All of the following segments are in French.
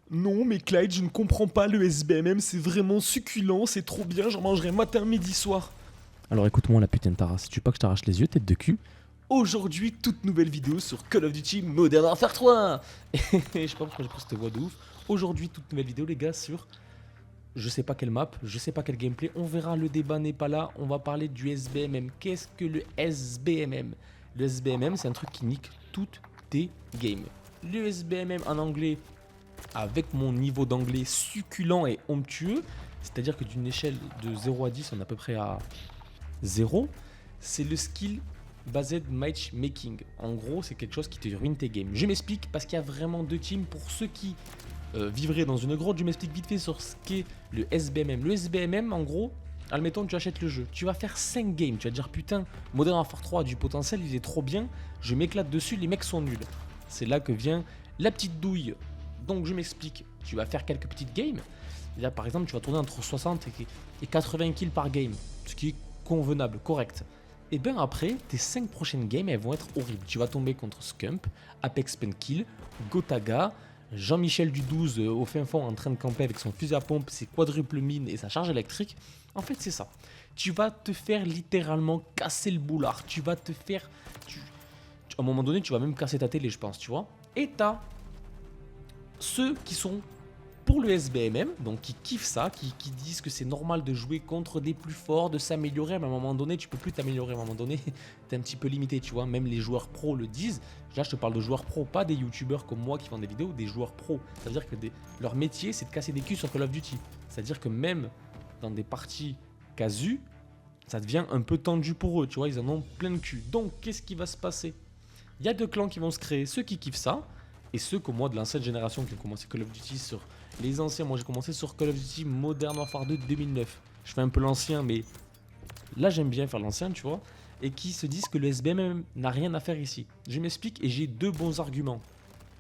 Non, mais Clyde, je ne comprends pas le SBMM, c'est vraiment succulent, c'est trop bien, j'en mangerai matin, midi, soir. Alors écoute-moi la putain de ta race, tu veux pas que je t'arrache les yeux, tête de cul? Aujourd'hui, toute nouvelle vidéo sur Call of Duty Modern Warfare 3. Et je sais pas pourquoi j'ai pris cette voix de ouf. Aujourd'hui, toute nouvelle vidéo, les gars, sur je sais pas quelle map, je sais pas quel gameplay. On verra, le débat n'est pas là. On va parler du SBMM. Qu'est-ce que le SBMM? Le SBMM, c'est un truc qui nique toutes tes games. Le SBMM en anglais, avec mon niveau d'anglais succulent et onctueux, c'est-à-dire que d'une échelle de 0 à 10, on est à peu près à 0, c'est le skill based matchmaking. En gros, c'est quelque chose qui te ruine tes games. Je m'explique parce qu'il y a vraiment deux teams. Pour ceux qui vivraient dans une grotte, je m'explique vite fait sur ce qu'est le SBMM. Le SBMM, en gros, admettons, tu achètes le jeu. Tu vas faire 5 games. Tu vas te dire, putain, Modern Warfare 3 a du potentiel, il est trop bien. Je m'éclate dessus, les mecs sont nuls. C'est là que vient la petite douille. Donc, je m'explique. Tu vas faire quelques petites games. Et là, par exemple, tu vas tourner entre 60 et 80 kills par game. Ce qui est convenable, correct. Et bien après, tes 5 prochaines games, elles vont être horribles. Tu vas tomber contre Scump, Apex Penkill, Gotaga, Jean-Michel du 12 au fin fond en train de camper avec son fusil à pompe, ses quadruples mines et sa charge électrique. En fait, c'est ça. Tu vas te faire littéralement casser le boulard. Tu vas te faire... à un moment donné, tu vas même casser ta télé, je pense, tu vois. Et t'as ceux qui sont pour le SBMM, donc qui kiffent ça, qui disent que c'est normal de jouer contre des plus forts, de s'améliorer, mais à un moment donné, tu peux plus t'améliorer, à un moment donné, t'es un petit peu limité, tu vois, même les joueurs pros le disent. Là, je te parle de joueurs pros, pas des youtubeurs comme moi qui font des vidéos, des joueurs pros. Ça veut dire que leur métier, c'est de casser des culs sur Call of Duty. C'est-à-dire que même dans des parties casu, ça devient un peu tendu pour eux, tu vois, ils en ont plein de cul. Donc, qu'est-ce qui va se passer? Il y a deux clans qui vont se créer, ceux qui kiffent ça, et ceux comme moi de l'ancienne génération qui ont commencé Call of Duty sur les anciens. Moi j'ai commencé sur Call of Duty Modern Warfare 2 2009. Je fais un peu l'ancien, mais là j'aime bien faire l'ancien, tu vois. Et qui se disent que le SBM n'a rien à faire ici. Je m'explique et j'ai deux bons arguments.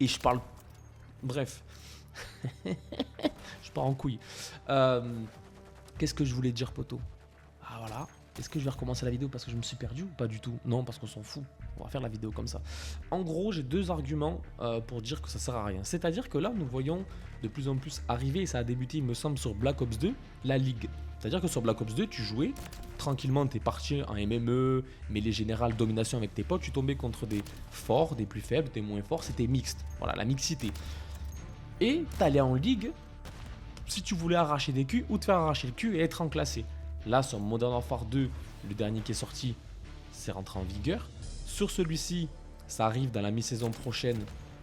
Et je parle... Bref. Je pars en couille. Qu'est-ce que je voulais dire, poto? Ah voilà. Est-ce que je vais recommencer la vidéo parce que je me suis perdu ou pas du tout? Non, parce qu'on s'en fout. On va faire la vidéo comme ça. En gros, j'ai deux arguments pour dire que ça sert à rien. C'est-à-dire que là, nous voyons de plus en plus arriver, et ça a débuté, il me semble, sur Black Ops 2, la Ligue. C'est-à-dire que sur Black Ops 2, tu jouais tranquillement, t'es parti en MME, mêlée générale, domination avec tes potes, tu tombais contre des forts, des plus faibles, des moins forts, c'était mixte. Voilà, la mixité. Et t'allais en Ligue si tu voulais arracher des culs ou te faire arracher le cul et être en classé. Là, sur Modern Warfare 2, le dernier qui est sorti, c'est rentré en vigueur. Sur celui-ci, ça arrive dans la mi-saison prochaine,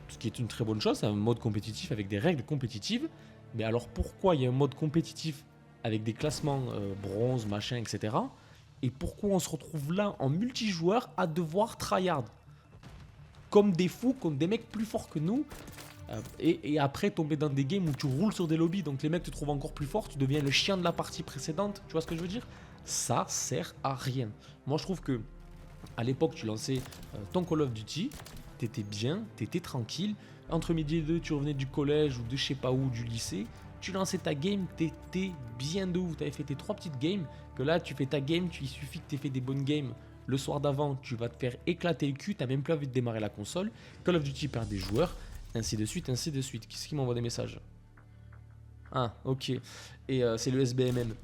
ce qui est une très bonne chose. C'est un mode compétitif avec des règles compétitives. Mais alors pourquoi il y a un mode compétitif avec des classements bronze, machin, etc. Et pourquoi on se retrouve là en multijoueur à devoir tryhard comme des fous, comme des mecs plus forts que nous et après tomber dans des games où tu roules sur des lobbies, donc les mecs te trouvent encore plus fort, tu deviens le chien de la partie précédente, tu vois ce que je veux dire? Ça sert à rien. Moi je trouve que à l'époque tu lançais ton Call of Duty, t'étais bien, t'étais tranquille, entre midi et deux tu revenais du collège ou de je sais pas où, du lycée, tu lançais ta game, t'étais bien de ouf, t'avais fait tes 3 petites games, que là tu fais ta game, il suffit que t'aies fait des bonnes games. Le soir d'avant, tu vas te faire éclater le cul, t'as même plus envie de démarrer la console. Call of Duty perd des joueurs, ainsi de suite, ainsi de suite. Qui est-ce qui m'envoie des messages? Ah, ok. Et c'est le SBMM.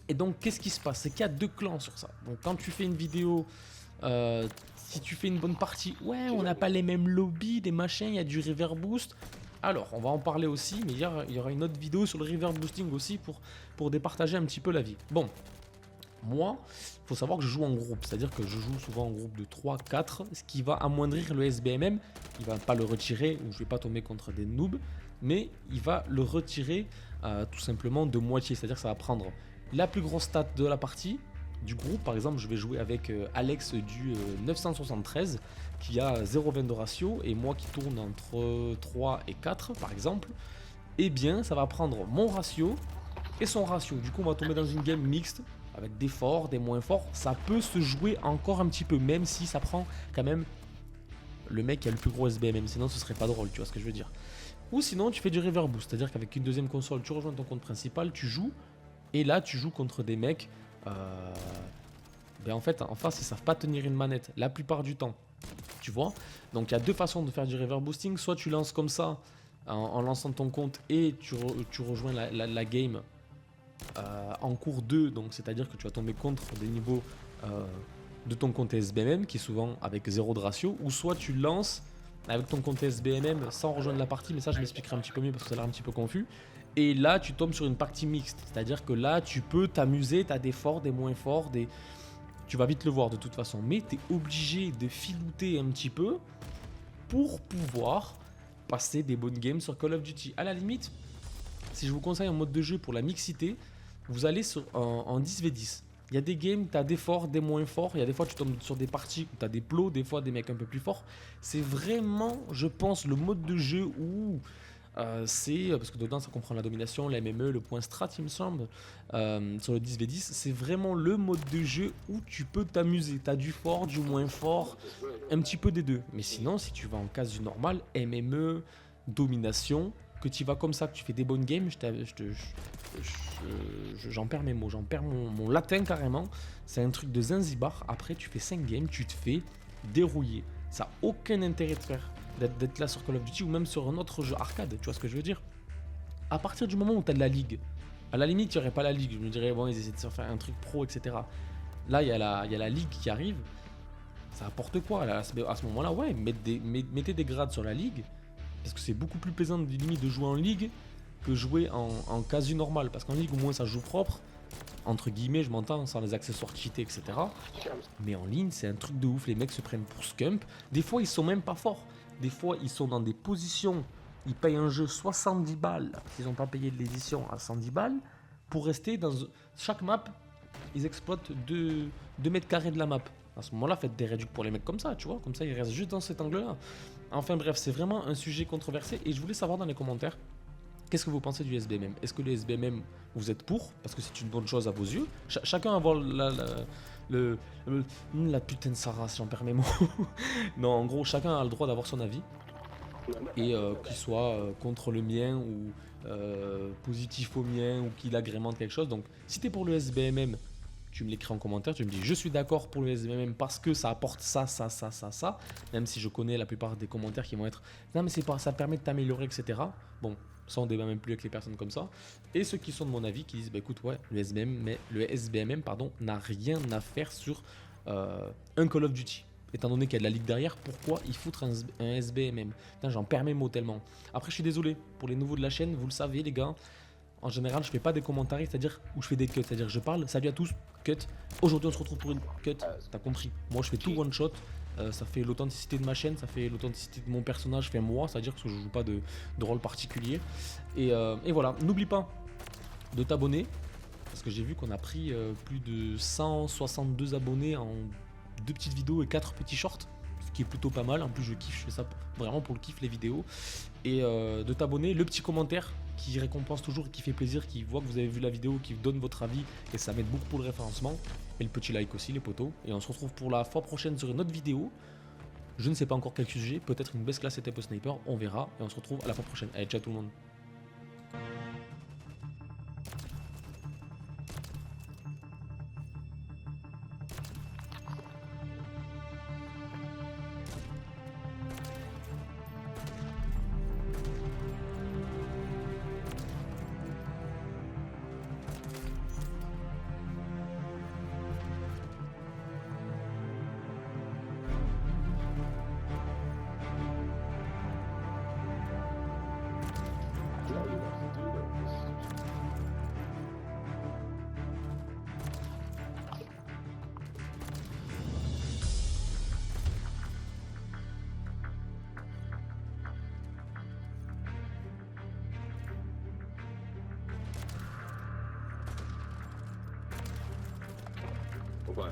Et donc, qu'est-ce qui se passe? C'est qu'il y a deux clans sur ça. Donc, quand tu fais une vidéo, si tu fais une bonne partie, ouais, on n'a pas les mêmes lobbies, des machins, il y a du reverb boost. Alors, on va en parler aussi, mais il y aura une autre vidéo sur le reverb boosting aussi pour départager un petit peu la vie. Bon. Moi, il faut savoir que je joue en groupe, c'est-à-dire que je joue souvent en groupe de 3-4, ce qui va amoindrir le SBMM. Il va pas le retirer, ou je vais pas tomber contre des noobs, mais il va le retirer tout simplement de moitié, c'est-à-dire que ça va prendre la plus grosse stat de la partie, du groupe. Par exemple, je vais jouer avec Alex du 973, qui a 0,20 de ratio, et moi qui tourne entre 3 et 4, par exemple. Eh bien, ça va prendre mon ratio et son ratio. Du coup, on va tomber dans une game mixte, avec des forts, des moins forts. Ça peut se jouer encore un petit peu, même si ça prend quand même le mec qui a le plus gros SBMM. Sinon, ce serait pas drôle, tu vois ce que je veux dire. Ou sinon, tu fais du reverb boost, c'est-à-dire qu'avec une deuxième console, tu rejoins ton compte principal, tu joues, et là, tu joues contre des mecs. Ben en fait, en face, ils savent pas tenir une manette, la plupart du temps. Tu vois? Donc, il y a deux façons de faire du reverb boosting. Soit tu lances comme ça, en lançant ton compte et tu rejoins la game en cours 2, donc c'est-à-dire que tu vas tomber contre des niveaux de ton compte SBMM qui est souvent avec 0 de ratio, ou soit tu lances avec ton compte SBMM sans rejoindre la partie, mais ça je l'expliquerai un petit peu mieux parce que ça a l'air un petit peu confus. Et là tu tombes sur une partie mixte, c'est-à-dire que là tu peux t'amuser, tu as des forts, des moins forts, tu vas vite le voir de toute façon, mais tu es obligé de filouter un petit peu pour pouvoir passer des bonnes games sur Call of Duty. À la limite, si je vous conseille un mode de jeu pour la mixité, vous allez en 10v10. Il y a des games, tu as des forts, des moins forts. Il y a des fois, tu tombes sur des parties où tu as des plots, des fois des mecs un peu plus forts. C'est vraiment, je pense, le mode de jeu où c'est. Parce que dedans, ça comprend la domination, la MME, le point strat, il me semble. Sur le 10v10, c'est vraiment le mode de jeu où tu peux t'amuser. Tu as du fort, du moins fort, un petit peu des deux. Mais sinon, si tu vas en casu normal, MME, domination, que tu vas comme ça, que tu fais des bonnes games, j'en perds mes mots, j'en perds mon latin carrément. C'est un truc de Zanzibar. Après, tu fais 5 games, tu te fais dérouiller. Ça n'a aucun intérêt de faire d'être là sur Call of Duty ou même sur un autre jeu arcade, tu vois ce que je veux dire. À partir du moment où tu as de la ligue, à la limite, il n'y aurait pas la ligue. Je me dirais, bon, ils essaient de se faire un truc pro, etc. Là, il y a la ligue qui arrive. Ça apporte quoi là, à ce moment-là, ouais, mettez des grades sur la ligue. Parce que c'est beaucoup plus plaisant limite de jouer en ligue que jouer en casu normal. Parce qu'en ligue, au moins, ça joue propre. Entre guillemets, je m'entends, sans les accessoires cheatés, etc. Mais en ligne, c'est un truc de ouf. Les mecs se prennent pour scump. Des fois, ils sont même pas forts. Des fois, ils sont dans des positions. Ils payent un jeu 70 balles. S'ils n'ont pas payé de l'édition à 110 balles. Pour rester dans chaque map, ils exploitent 2 mètres carrés de la map. À ce moment-là, faites des réducts pour les mecs comme ça, tu vois. Comme ça, ils restent juste dans cet angle-là. Enfin bref, c'est vraiment un sujet controversé. Et je voulais savoir dans les commentaires, qu'est-ce que vous pensez du SBMM? Est-ce que le SBMM, vous êtes pour? Parce que c'est une bonne chose à vos yeux. Chacun va avoir la putain de Sarah, si j'en perds mes mots. Non, en gros, chacun a le droit d'avoir son avis. Et qu'il soit contre le mien ou positif au mien ou qu'il agrémente quelque chose. Donc, si t'es pour le SBMM, tu me l'écris en commentaire, tu me dis je suis d'accord pour le SBMM parce que ça apporte ça, même si je connais la plupart des commentaires qui vont être non mais c'est pas, ça permet de t'améliorer, etc. Bon, ça on débat même plus avec les personnes comme ça. Et ceux qui sont de mon avis qui disent bah écoute ouais, le SBMM n'a rien à faire sur un Call of Duty. Étant donné qu'il y a de la ligue derrière, pourquoi il foutre un SBMM? Putain, j'en perds mes mots tellement. Après je suis désolé, pour les nouveaux de la chaîne, vous le savez les gars, en général, je fais pas des commentaires, c'est-à-dire où je fais des cuts, c'est-à-dire je parle, salut à tous, cut. Aujourd'hui, on se retrouve pour une cut. T'as compris? Moi, je fais tout one shot. Ça fait l'authenticité de ma chaîne, ça fait l'authenticité de mon personnage, fait moi, c'est-à-dire que je joue pas de rôle particulier. Et voilà, n'oublie pas de t'abonner parce que j'ai vu qu'on a pris plus de 162 abonnés en 2 petites vidéos et 4 petits shorts. Ce qui est plutôt pas mal, en plus je kiffe, je fais ça vraiment pour le kiff les vidéos. Et de t'abonner, le petit commentaire qui récompense toujours, qui fait plaisir, qui voit que vous avez vu la vidéo, qui vous donne votre avis et ça m'aide beaucoup pour le référencement. Et le petit like aussi les potos. Et on se retrouve pour la fois prochaine sur une autre vidéo. Je ne sais pas encore quel sujet, peut-être une best class et type sniper, on verra. Et on se retrouve à la fois prochaine. Allez, ciao tout le monde. What?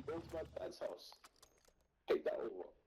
Go to my dad's house. Take that over.